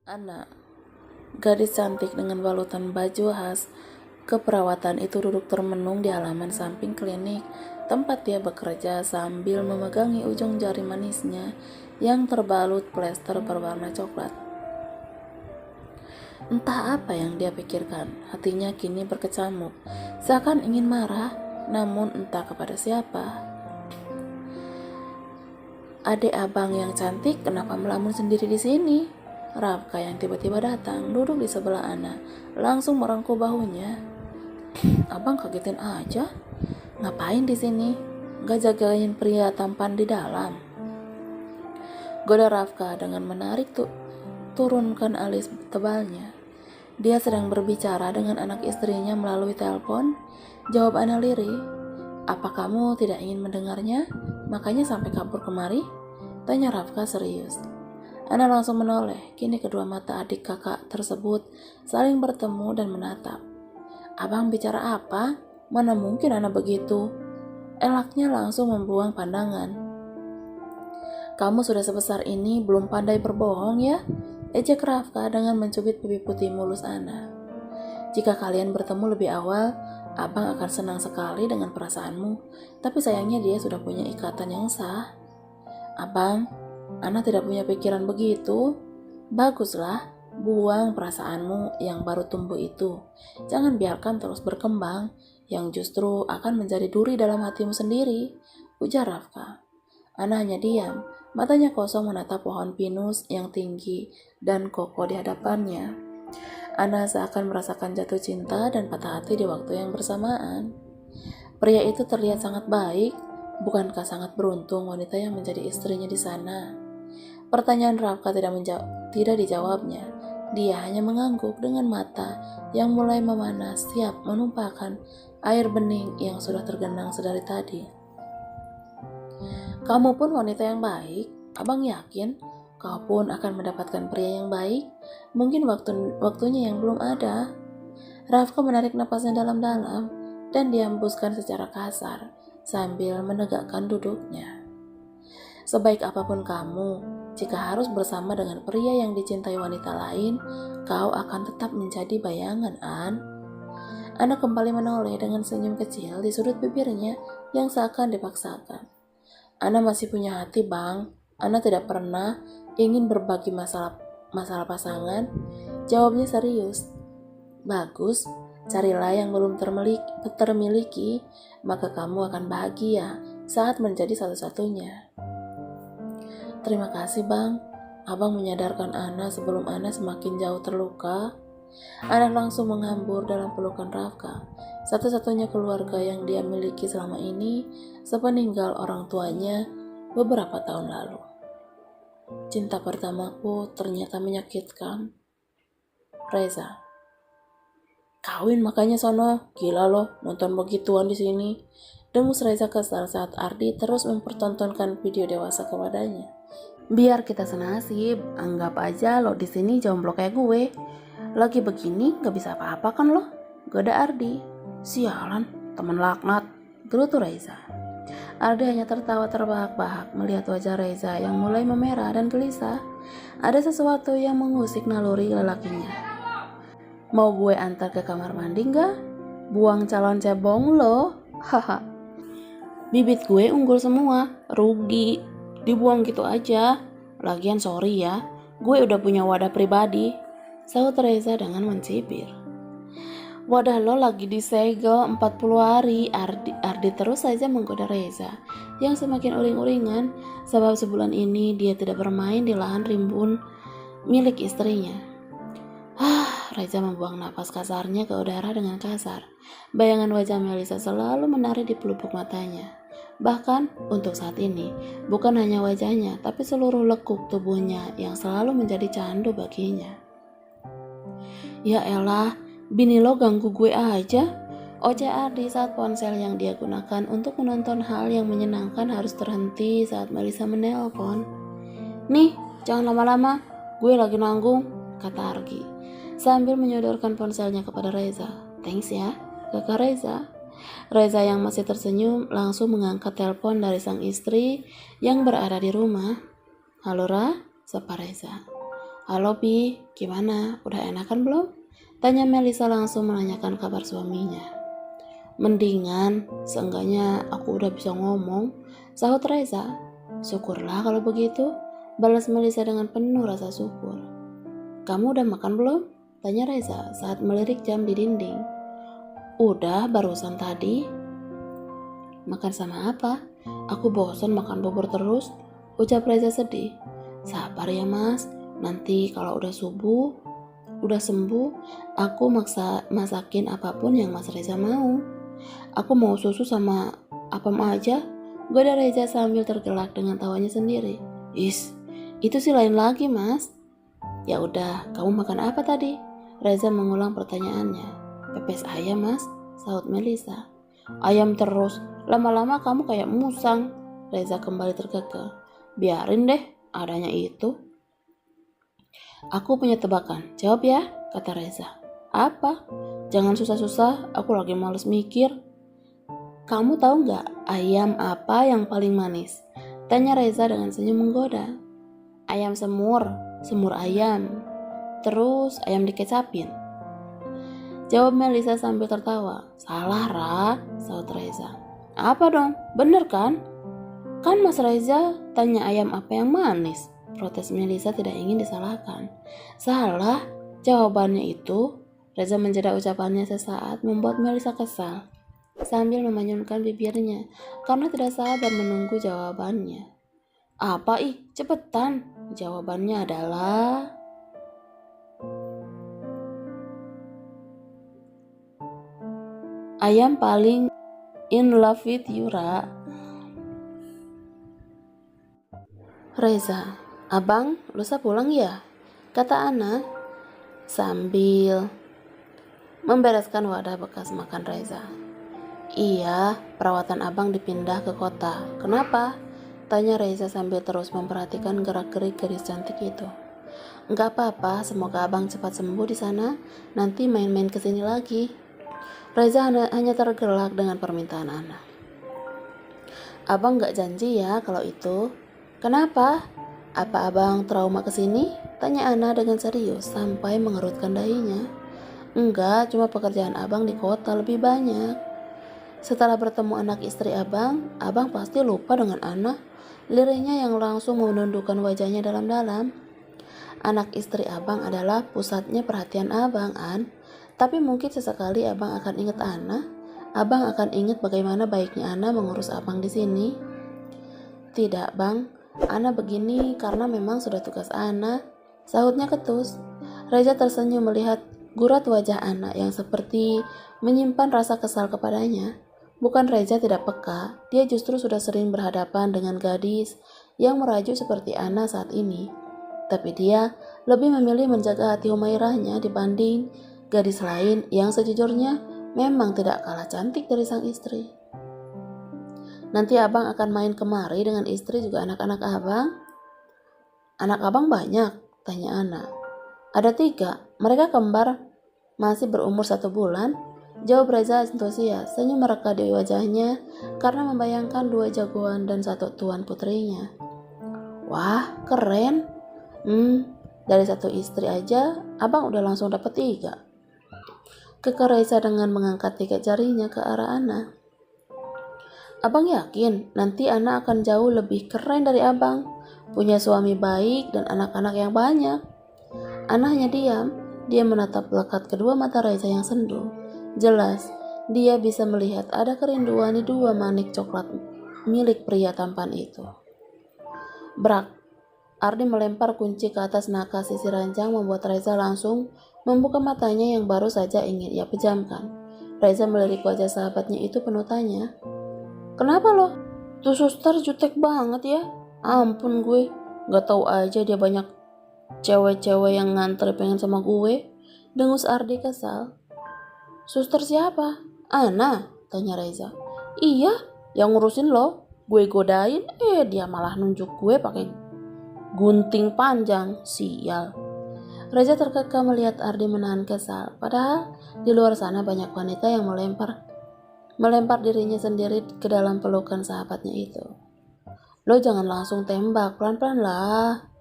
Ana, gadis cantik dengan balutan baju khas keperawatan itu duduk termenung di halaman samping klinik tempat dia bekerja sambil memegangi ujung jari manisnya yang terbalut plester berwarna coklat. Entah apa yang dia pikirkan, hatinya kini berkecamuk, seakan ingin marah, namun entah kepada siapa. Adek abang yang cantik, kenapa melamun sendiri di sini? Rafka yang tiba-tiba datang, duduk di sebelah Ana, langsung merangkul bahunya. Abang kagetin aja. Ngapain di sini? Gak jagain pria tampan di dalam. Goda Rafka dengan menarik turunkan alis tebalnya. Dia sedang berbicara dengan anak istrinya melalui telepon. Jawab Ana lirih. Apa kamu tidak ingin mendengarnya? Makanya sampai kabur kemari? Tanya Rafka serius. Ana langsung menoleh. Kini kedua mata adik kakak tersebut saling bertemu dan menatap. Abang bicara apa? Mana mungkin Ana begitu? Elaknya langsung membuang pandangan. Kamu sudah sebesar ini belum pandai berbohong ya? Ejek Rafka dengan mencubit pipi putih mulus Ana. Jika kalian bertemu lebih awal, abang akan senang sekali dengan perasaanmu. Tapi sayangnya dia sudah punya ikatan yang sah. Abang, Ana tidak punya pikiran begitu. Baguslah, buang perasaanmu yang baru tumbuh itu. Jangan biarkan terus berkembang, yang justru akan menjadi duri dalam hatimu sendiri, ujar Rafka. Ana hanya diam, matanya kosong menatap pohon pinus yang tinggi dan kokoh di hadapannya. Ana seakan merasakan jatuh cinta dan patah hati di waktu yang bersamaan. Pria itu terlihat sangat baik. Bukankah sangat beruntung wanita yang menjadi istrinya di sana? Pertanyaan Rafka tidak dijawabnya. Dia hanya mengangguk dengan mata yang mulai memanas, siap menumpahkan air bening yang sudah tergenang sedari tadi. Kamu pun wanita yang baik. Abang yakin kau pun akan mendapatkan pria yang baik. Mungkin waktunya yang belum ada. Rafka menarik napasnya dalam-dalam dan dihembuskan secara kasar sambil menegakkan duduknya. Sebaik apapun kamu, jika harus bersama dengan pria yang dicintai wanita lain, kau akan tetap menjadi bayangan, An. Ana kembali menoleh dengan senyum kecil di sudut bibirnya yang seakan dipaksakan. Ana masih punya hati, Bang. Ana tidak pernah ingin berbagi masalah pasangan. Jawabnya serius. Bagus, carilah yang belum termiliki, maka kamu akan bahagia saat menjadi satu-satunya. Terima kasih, Bang. Abang menyadarkan Ana sebelum Ana semakin jauh terluka. Ana langsung menghambur dalam pelukan Rafka, satu-satunya keluarga yang dia miliki selama ini sepeninggal orang tuanya beberapa tahun lalu. Cinta pertamaku ternyata menyakitkan. Reza. Kawin makanya sono, gila loh nonton begituan di sini. Dengus Reza kesal saat Ardi terus mempertontonkan video dewasa kepadanya. Biar kita senasib, anggap aja lo di sini jomblo kayak gue. Lagi begini gak bisa apa-apa kan lo? Goda Ardi. Sialan, teman laknat, gerutu Reza. Ardi hanya tertawa terbahak-bahak melihat wajah Reza yang mulai memerah dan gelisah. Ada sesuatu yang mengusik naluri lelakinya. Mau gue antar ke kamar mandi gak? Buang calon cebong lo. Haha. Bibit gue unggul semua, rugi. Dibuang gitu aja. Lagian sorry ya, gue udah punya wadah pribadi, sahut Reza dengan mencibir. Wadah lo lagi disegel 40 hari. Ardi terus saja menggoda Reza yang semakin uring-uringan sebab sebulan ini dia tidak bermain di lahan rimbun milik istrinya. Reza membuang napas kasarnya ke udara dengan kasar. Bayangan wajah Melisa selalu menari di pelupuk matanya. Bahkan untuk saat ini, bukan hanya wajahnya, tapi seluruh lekuk tubuhnya yang selalu menjadi candu baginya. Ya elah, bini lo ganggu gue aja. Oceh Ardi saat ponsel yang dia gunakan untuk menonton hal yang menyenangkan harus terhenti saat Melisa menelpon. Nih, jangan lama-lama, gue lagi nanggung, kata Argi sambil menyodorkan ponselnya kepada Reza. Thanks ya, kakak Reza. Reza yang masih tersenyum langsung mengangkat telepon dari sang istri yang berada di rumah. Halo Ra, sapa Reza. Halo Pi, gimana? Udah enakan belum? Tanya Melisa langsung menanyakan kabar suaminya. Mendingan, seenggaknya aku udah bisa ngomong, sahut Reza. Syukurlah kalau begitu, balas Melisa dengan penuh rasa syukur. Kamu udah makan belum? Tanya Reza saat melirik jam di dinding. Udah, barusan tadi. Makan sama apa? Aku bosan makan bubur terus, ucap Reza sedih. Sabar ya mas, nanti kalau udah sembuh, aku masakin apapun yang mas Reza mau. Aku mau susu sama apem aja, goda Reza sambil tergelak dengan tawanya sendiri. Itu sih lain lagi mas. Ya udah, kamu makan apa tadi? Reza mengulang pertanyaannya. Pepes ayam mas, sahut Melisa. Ayam terus, lama-lama kamu kayak musang. Reza kembali terkekeh. Biarin deh, adanya itu. Aku punya tebakan, jawab ya, kata Reza. Apa? Jangan susah-susah, aku lagi males mikir. Kamu tahu nggak ayam apa yang paling manis? Tanya Reza dengan senyum menggoda. Ayam semur ayam. Terus ayam dikecapin. Jawab Melisa sambil tertawa. Salah, Ra, sahut Reza. Apa dong? Bener kan? Kan Mas Reza tanya ayam apa yang manis. Protes Melisa tidak ingin disalahkan. Salah, jawabannya itu. Reza menjeda ucapannya sesaat membuat Melisa kesal. Sambil memanyunkan bibirnya karena tidak sabar menunggu jawabannya. Apa cepetan. Jawabannya adalah ayam paling in love with you, Ra. Reza, abang lusa pulang ya? Kata Ana sambil membereskan wadah bekas makan Reza. Iya, perawatan abang dipindah ke kota. Kenapa? Tanya Reza sambil terus memperhatikan gerak-gerik gadis cantik itu. Enggak apa-apa, semoga abang cepat sembuh di sana. Nanti main-main kesini lagi. Reza hanya tergelak dengan permintaan Ana. Abang gak janji ya kalau itu. Kenapa? Apa abang trauma kesini? Tanya Ana dengan serius sampai mengerutkan dahinya. Enggak, cuma pekerjaan abang di kota lebih banyak. Setelah bertemu anak istri abang pasti lupa dengan Ana. Lirihnya yang langsung menundukkan wajahnya dalam-dalam. Anak istri abang adalah pusatnya perhatian abang, An. Tapi mungkin sesekali abang akan ingat Ana. Abang akan ingat bagaimana baiknya Ana mengurus abang di sini. Tidak, bang. Ana begini karena memang sudah tugas Ana, sahutnya ketus. Reza tersenyum melihat gurat wajah Ana yang seperti menyimpan rasa kesal kepadanya. Bukan Reza tidak peka, dia justru sudah sering berhadapan dengan gadis yang merajuk seperti Ana saat ini. Tapi dia lebih memilih menjaga hati Humairahnya dibanding gadis lain yang sejujurnya memang tidak kalah cantik dari sang istri. Nanti abang akan main kemari dengan istri juga anak-anak abang? Anak abang banyak, tanya Ana. Ada 3, mereka kembar, masih berumur 1 bulan. Jawab Reza antusias, senyum mereka di wajahnya karena membayangkan 2 jagoan dan 1 tuan putrinya. Wah, keren. Dari 1 istri aja, abang udah langsung dapat 3. Kekeh Reza dengan mengangkat 3 jarinya ke arah Ana. Abang yakin nanti Ana akan jauh lebih keren dari abang, punya suami baik dan anak-anak yang banyak. Ana hanya diam, dia menatap lekat kedua mata Reza yang sendu. Jelas, dia bisa melihat ada kerinduan di 2 manik coklat milik pria tampan itu. Brak, Ardi melempar kunci ke atas nakas sisi ranjang membuat Reza langsung membuka matanya yang baru saja ingin ia pejamkan. Reza melirik wajah sahabatnya itu penuh tanya. Kenapa lo? Tuh suster jutek banget ya. Ampun gue, gak tahu aja dia banyak cewek-cewek yang ngantri pengen sama gue. Dengus Ardi kesal. Suster siapa? Ana, tanya Reza. Iya, yang ngurusin lo. Gue godain, dia malah nunjuk gue pakai gunting panjang. Sial. Reza terkekeh melihat Ardi menahan kesal. Padahal di luar sana banyak wanita yang melempar dirinya sendiri ke dalam pelukan sahabatnya itu. Lo jangan langsung tembak, pelan-pelan lah.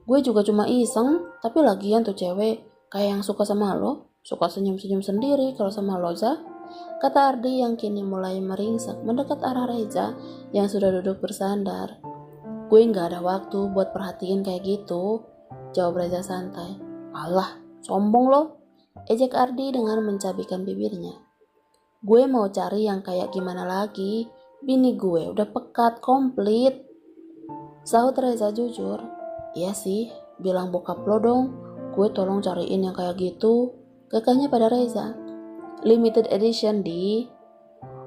Gue juga cuma iseng, tapi lagian tuh cewek kayak yang suka sama lo, suka senyum-senyum sendiri kalau sama Loza, kata Ardi yang kini mulai meringsek mendekat arah Reza yang sudah duduk bersandar. Gue nggak ada waktu buat perhatiin kayak gitu, jawab Reza santai. Alah, sombong lo, ejek Ardi dengan mencabikkan bibirnya. Gue mau cari yang kayak gimana lagi, bini gue udah pekat komplit, sahut Reza jujur. Iya sih, bilang bokap lo dong, gue tolong cariin yang kayak gitu, kekehnya pada Reza. Limited edition di.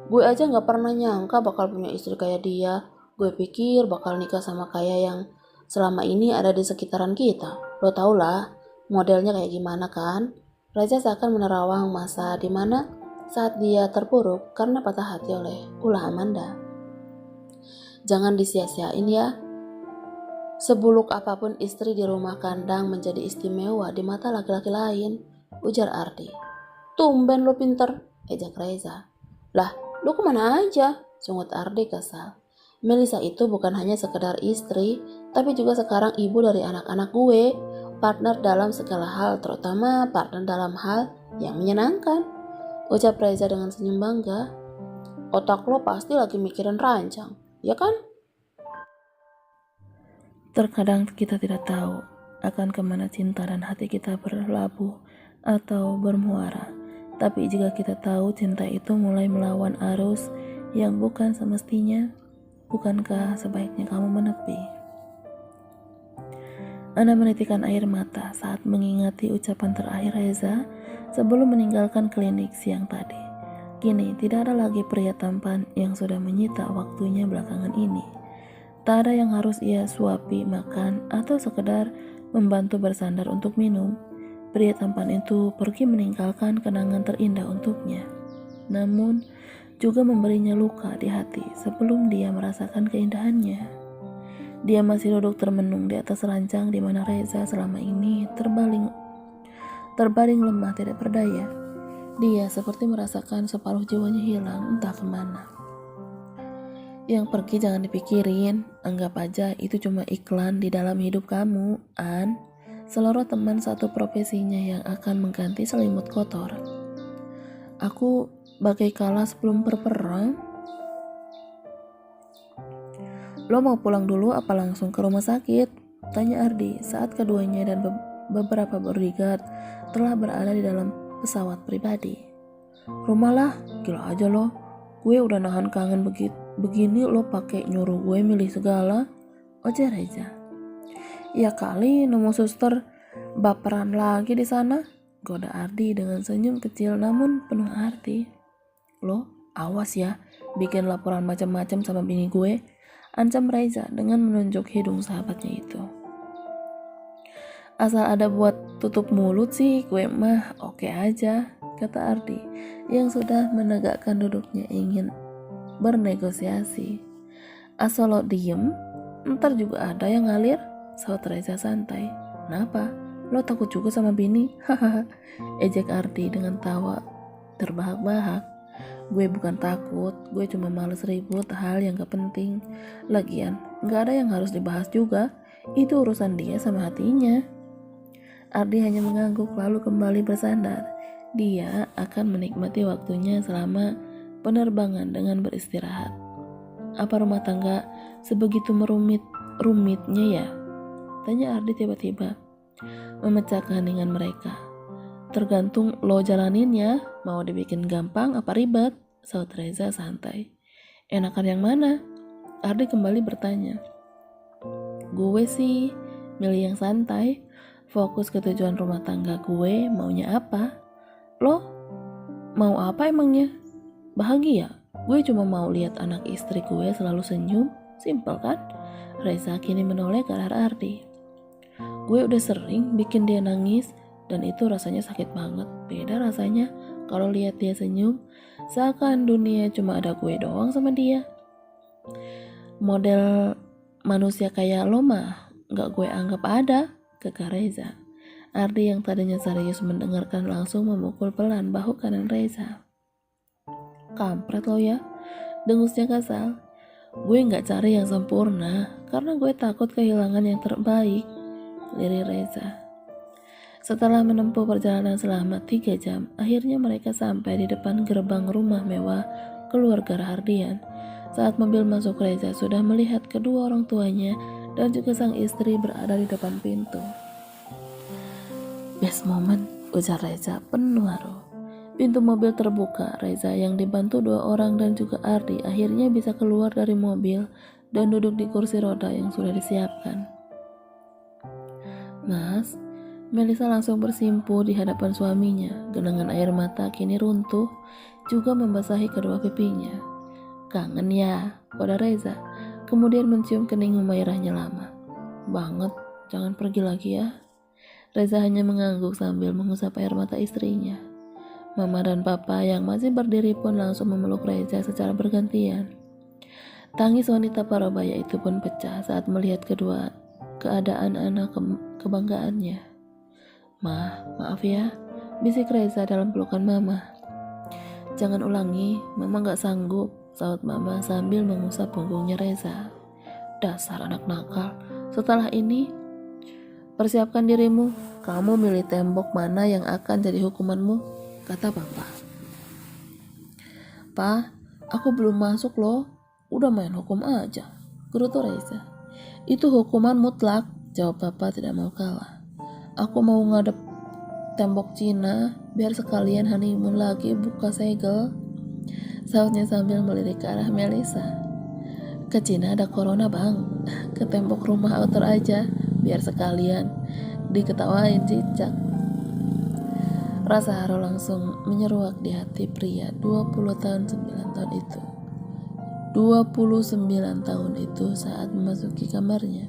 Gue aja gak pernah nyangka bakal punya istri kayak dia. Gue pikir bakal nikah sama kayak yang selama ini ada di sekitaran kita. Lo tau lah, modelnya kayak gimana kan? Reza seakan menerawang masa dimana saat dia terpuruk karena patah hati oleh ulah Amanda. Jangan disia-siain ya. Sebuluk apapun istri di rumah kandang menjadi istimewa di mata laki-laki lain, ujar Ardi. Tumben lo pinter, ejak Reza. Lah, lo kemana aja? Sungut Ardi kesal. Melisa itu bukan hanya sekedar istri, tapi juga sekarang ibu dari anak-anak gue, partner dalam segala hal, terutama partner dalam hal yang menyenangkan, ucap Reza dengan senyum bangga. Otak lo pasti lagi mikirin ranjang, ya kan? Terkadang kita tidak tahu akan kemana cinta dan hati kita berlabuh atau bermuara. Tapi jika kita tahu cinta itu mulai melawan arus yang bukan semestinya, bukankah sebaiknya kamu menepi? Ana menitikkan air mata saat mengingati ucapan terakhir Reza sebelum meninggalkan klinik siang tadi. Kini tidak ada lagi pria tampan yang sudah menyita waktunya belakangan ini. Tak ada yang harus ia suapi makan atau sekedar membantu bersandar untuk minum. Pria tampan itu pergi meninggalkan kenangan terindah untuknya. Namun juga memberinya luka di hati sebelum dia merasakan keindahannya. Dia masih duduk termenung di atas ranjang di mana Reza selama ini terbaring lemah tidak berdaya. Dia seperti merasakan separuh jiwanya hilang entah kemana. Yang pergi jangan dipikirin, anggap aja itu cuma iklan di dalam hidup kamu, An. Seluruh teman satu profesinya yang akan mengganti selimut kotor. Aku bagai kala sebelum berperang. Lo mau pulang dulu apa langsung ke rumah sakit? Tanya Ardi saat keduanya dan beberapa bodyguard telah berada di dalam pesawat pribadi. Rumah lah, gila aja lo. Gue udah nahan kangen begini lo pakai nyuruh gue milih segala, ujar Reza. Ya kali nemu suster baperan lagi di sana, goda Ardi dengan senyum kecil namun penuh arti. Lo awas ya, bikin laporan macam-macam sama bini gue, ancam Reza dengan menunjuk hidung sahabatnya itu. Asal ada buat tutup mulut sih, gue mah oke aja, kata Ardi yang sudah menegakkan duduknya ingin bernegosiasi. Asal lo diem, ntar juga ada yang ngalir, sahut Reza santai. Kenapa? Lo takut juga sama bini? Hahaha, ejek Ardi dengan tawa terbahak-bahak. Gue bukan takut, gue cuma males ribut hal yang gak penting. Lagian, gak ada yang harus dibahas juga, itu urusan dia sama hatinya. Ardi hanya mengangguk lalu kembali bersandar. Dia akan menikmati waktunya selama penerbangan dengan beristirahat. Apa rumah tangga sebegitu rumitnya ya? Tanya Ardi tiba-tiba, memecah keheningan mereka. Tergantung lo jalaninnya, mau dibikin gampang apa ribet, sahut Reza santai. Enakan yang mana? Ardi kembali bertanya. Gue sih milih yang santai, fokus ke tujuan rumah tangga gue maunya apa. Lo mau apa emangnya? Bahagia? Gue cuma mau lihat anak istri gue selalu senyum, simpel kan? Reza kini menoleh ke arah Ardi. Gue udah sering bikin dia nangis dan itu rasanya sakit banget. Beda rasanya kalau lihat dia senyum, seakan dunia cuma ada gue doang sama dia. Model manusia kayak lo mah gak gue anggap ada, kekeh Reza. Ardi yang tadinya serius mendengarkan langsung memukul pelan bahu kanan Reza. Kampret lo ya, dengusnya kasar. Gue gak cari yang sempurna karena gue takut kehilangan yang terbaik. lirih Reza. Setelah menempuh perjalanan selama 3 jam, akhirnya mereka sampai di depan gerbang rumah mewah keluarga Rahardian. Saat mobil masuk, Reza sudah melihat kedua orang tuanya dan juga sang istri berada di depan pintu. Best moment, ujar Reza penuh haru. Pintu mobil terbuka. Reza yang dibantu 2 orang dan juga Ardi akhirnya bisa keluar dari mobil dan duduk di kursi roda yang sudah disiapkan. Mas, Melisa langsung bersimpuh di hadapan suaminya. Genangan air mata kini runtuh, juga membasahi kedua pipinya. Kangen ya, kode Reza. Kemudian mencium kening Humairahnya lama. Banget, jangan pergi lagi ya. Reza hanya mengangguk sambil mengusap air mata istrinya. Mama dan Papa yang masih berdiri pun langsung memeluk Reza secara bergantian. Tangis wanita Parubaya itu pun pecah saat melihat kedua keadaan anak kebanggaannya. Maaf ya, bisik Reza dalam pelukan Mama. Jangan ulangi, Mama gak sanggup, saut Mama sambil mengusap punggungnya Reza. Dasar anak nakal, setelah ini persiapkan dirimu, kamu milih tembok mana yang akan jadi hukumanmu, kata Papa. Pa, aku belum masuk loh, udah main hukum aja, gerutu Reza. Itu hukuman mutlak, jawab Papa tidak mau kalah. Aku mau ngadep tembok Cina, biar sekalian honeymoon lagi buka segel, sautnya sambil melirik ke arah Melisa. Ke Cina ada corona bang, ke tembok rumah outer aja, biar sekalian diketawain cicak. Rasa haru langsung menyeruak di hati pria 29 tahun itu. 29 tahun itu saat memasuki kamarnya.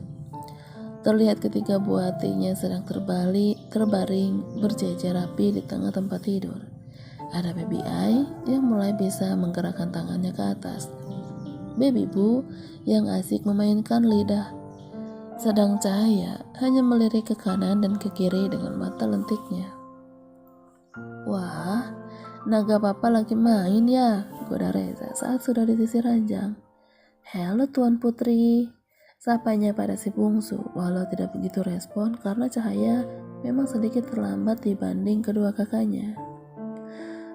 Terlihat ketika buah hatinya sedang terbaring berjejer rapi di tengah tempat tidur. Ada baby I yang mulai bisa menggerakkan tangannya ke atas. Baby Bu yang asik memainkan lidah. Sedang cahaya hanya melirik ke kanan dan ke kiri dengan mata lentiknya. Wah, naga Papa lagi main ya, goda Reza saat sudah di sisi ranjang. Halo Tuan Putri, sapanya pada si bungsu, walau tidak begitu respon karena cahaya memang sedikit terlambat dibanding kedua kakaknya.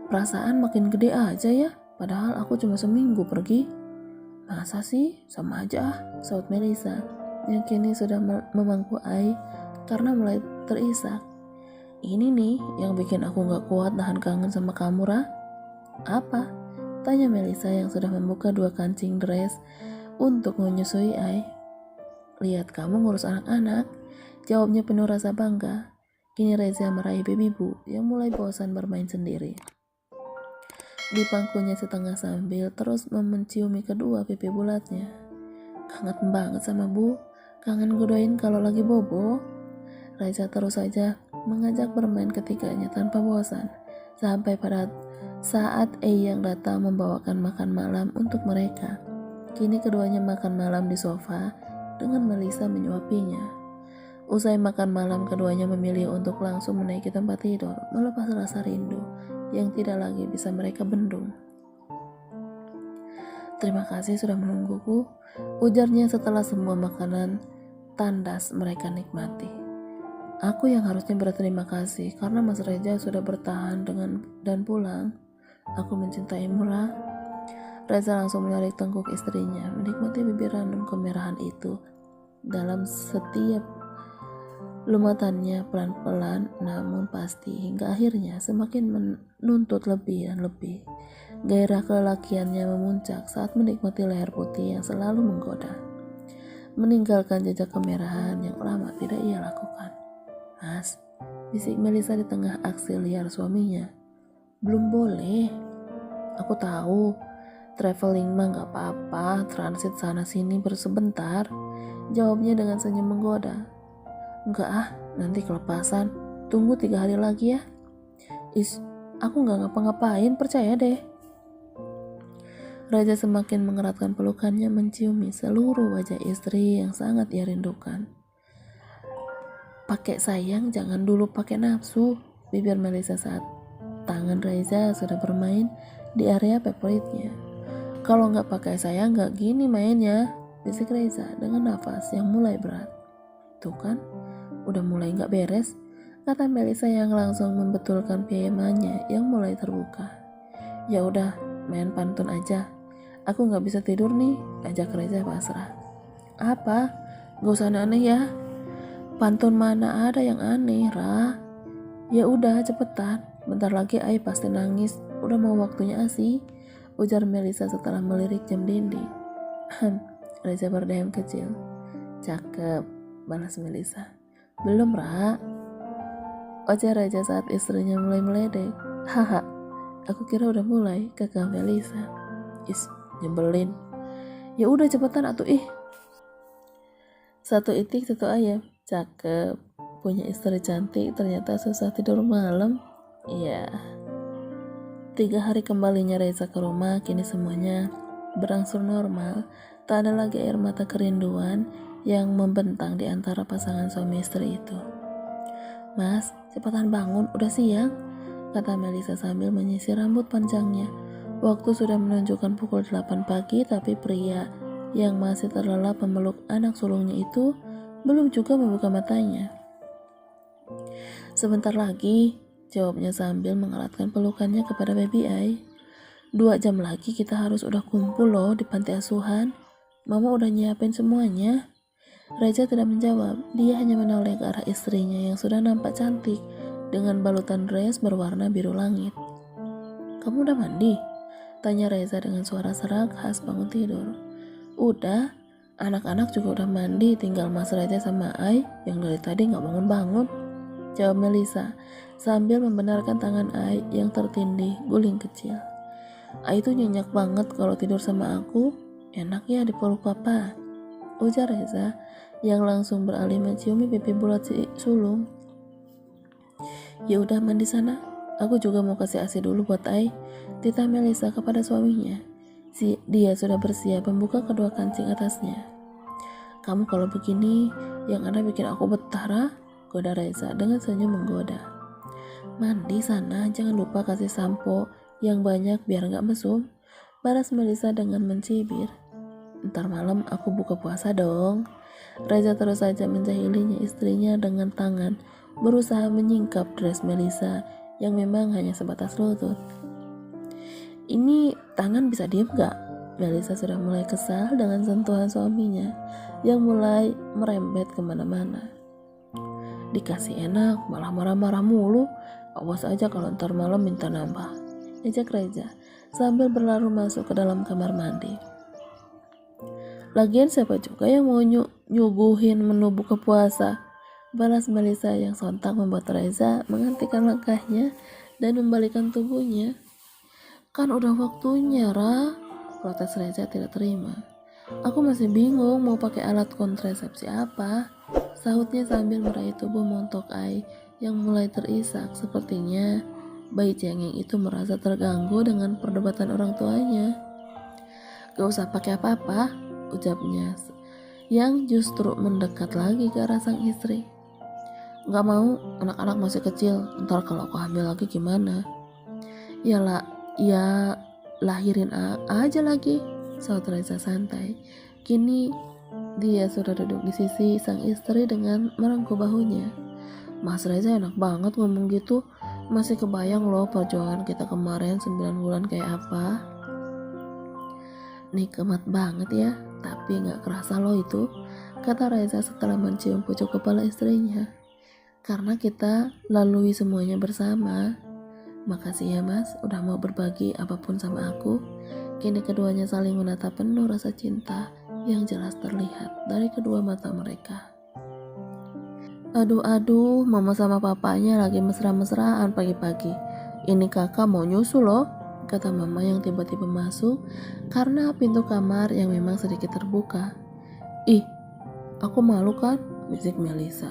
Perasaan makin gede aja ya, padahal aku cuma seminggu pergi. Masa sih, sama aja saut Melisa, yang kini sudah memangku Ai karena mulai terisak. Ini nih yang bikin aku gak kuat nahan kangen sama kamu, Ra. Apa? Tanya Melisa yang sudah membuka 2 kancing dress untuk menyusui Ai. Lihat kamu ngurus anak-anak, jawabnya penuh rasa bangga. Kini Reza meraih baby Bu yang mulai bosan bermain sendiri. Di pangkunya setengah sambil terus menciumi kedua pipi bulatnya. Kangen banget sama Bu, kangen godain kalau lagi bobo. Reza terus saja mengajak bermain ketiganya tanpa bosan, sampai pada saat Eyang datang membawakan makan malam untuk mereka. Kini keduanya makan malam di sofa dengan Melisa menyuapinya. Usai makan malam, keduanya memilih untuk langsung menaiki tempat tidur, melepas rasa rindu yang tidak lagi bisa mereka bendung. Terima kasih sudah menungguku, ujarnya setelah semua makanan tandas mereka nikmati. Aku yang harusnya berterima kasih karena Mas Reza sudah bertahan dan pulang. Aku mencintaimu, Ra. Reza langsung menarik tengkuk istrinya, menikmati bibir random kemerahan itu. Dalam setiap lumatannya pelan-pelan namun pasti, hingga akhirnya semakin menuntut lebih dan lebih. Gairah kelelakiannya memuncak saat menikmati leher putih yang selalu menggoda, meninggalkan jejak kemerahan yang lama tidak ia lakukan. Mas, bisik Melisa di tengah aksi liar suaminya. Belum boleh. Aku tahu, traveling mah gak apa-apa, transit sana sini bersebentar, jawabnya dengan senyum menggoda. Enggak nanti kelepasan, tunggu 3 hari lagi ya. Aku gak ngapa-ngapain, percaya deh. Raja semakin mengeratkan pelukannya, menciumi seluruh wajah istri yang sangat ia rindukan. Pakai sayang, jangan dulu pakai nafsu, bibir Melisa saat tangan Reza sudah bermain di area favoritnya. Kalau nggak pakai sayang nggak gini mainnya, bisik Reza dengan nafas yang mulai berat. Tuh kan, udah mulai gak beres, kata Melisa yang langsung membetulkan piamanya yang mulai terbuka. Ya udah, main pantun aja. Aku gak bisa tidur nih, ajak Reza pasrah. Apa? Gak usah aneh ya. Pantun mana ada yang aneh, Ra? Ya udah, cepetan. Bentar lagi Ai pasti nangis. Udah mau waktunya ASI, ujar Melisa setelah melirik jam dinding. Reza berdeham kecil. Cakep, balas Melisa. Belum, Ra, ujar Reza saat istrinya mulai meledek. Haha, aku kira udah mulai, kakak Melisa. Is, nyebelin. Ya udah cepetan atuh ih. Satu itik satu ayam. Cakep, punya istri cantik ternyata susah tidur malam. Iya. 3 hari kembalinya Reza ke rumah, kini semuanya berangsur normal. Tak ada lagi air mata kerinduan yang membentang di antara pasangan suami istri itu. Mas, cepetan bangun, udah siang, kata Melisa sambil menyisir rambut panjangnya. Waktu sudah menunjukkan pukul 8 pagi, tapi pria yang masih terlelap memeluk anak sulungnya itu belum juga membuka matanya. Sebentar lagi, jawabnya sambil mengalatkan pelukannya kepada baby Ai. 2 jam lagi kita harus udah kumpul loh di panti asuhan. Mama udah nyiapin semuanya. Reza tidak menjawab, dia hanya menoleh ke arah istrinya yang sudah nampak cantik dengan balutan dress berwarna biru langit. Kamu udah mandi? Tanya Reza dengan suara serak khas bangun tidur. Udah, anak-anak juga udah mandi, tinggal Mas Reza sama Ai yang dari tadi gak bangun-bangun, jawab Melisa sambil membenarkan tangan Ai yang tertindih guling kecil. Ai itu nyenyak banget kalau tidur sama aku, enak ya dipeluk papa, ujar Reza yang langsung beralih menciumi pipi bulat si sulung. Ya udah mandi sana, aku juga mau kasih ASI dulu buat Ai, titah Melisa kepada suaminya. Dia sudah bersiap membuka kedua kancing atasnya. Kamu kalau begini yang ada bikin aku betah, Ra, goda Reza dengan senyum menggoda. Mandi sana, jangan lupa kasih sampo yang banyak biar gak mesum, balas Melisa dengan mencibir. Ntar malam aku buka puasa dong. Reza terus saja menjahilinya istrinya dengan tangan, berusaha menyingkap dress Melisa yang memang hanya sebatas lutut. Ini tangan bisa diem gak? Melisa sudah mulai kesal dengan sentuhan suaminya yang mulai merembet kemana-mana. Dikasih enak malah marah-marah mulu, awas aja kalau ntar malam minta nambah, ejak Reza sambil berlari masuk ke dalam kamar mandi. Lagian siapa juga yang mau nyuguhin menu buka puasa, balas Melisa yang sontak membuat Reza menghentikan langkahnya dan membalikkan tubuhnya. Kan udah waktunya, Ra, protes Reza tidak terima. Aku masih bingung mau pakai alat kontrasepsi apa, sahutnya sambil meraih tubuh montok Ai yang mulai terisak. Sepertinya bayi cengeng itu merasa terganggu dengan perdebatan orang tuanya. Gak usah pakai apa-apa, ucapnya yang justru mendekat lagi ke arah sang istri. Gak mau, anak-anak masih kecil, ntar kalau aku hamil lagi gimana? Ya lahirin aja lagi, saut Reza santai. Kini dia sudah duduk di sisi sang istri dengan merangkul bahunya. Mas Reza enak banget ngomong gitu, masih kebayang loh perjuangan kita kemarin 9 bulan kayak apa. Nikmat banget ya, tapi gak kerasa loh itu, kata Reza setelah mencium pucuk kepala istrinya. Karena kita lalui semuanya bersama. Makasih ya Mas, udah mau berbagi apapun sama aku. Kini keduanya saling menatap penuh rasa cinta yang jelas terlihat dari kedua mata mereka. Aduh, mama sama papanya lagi mesra-mesraan pagi-pagi. Ini kakak mau nyusul loh, kata mama yang tiba-tiba masuk karena pintu kamar yang memang sedikit terbuka. Ih, aku malu kan, bisik Melisa.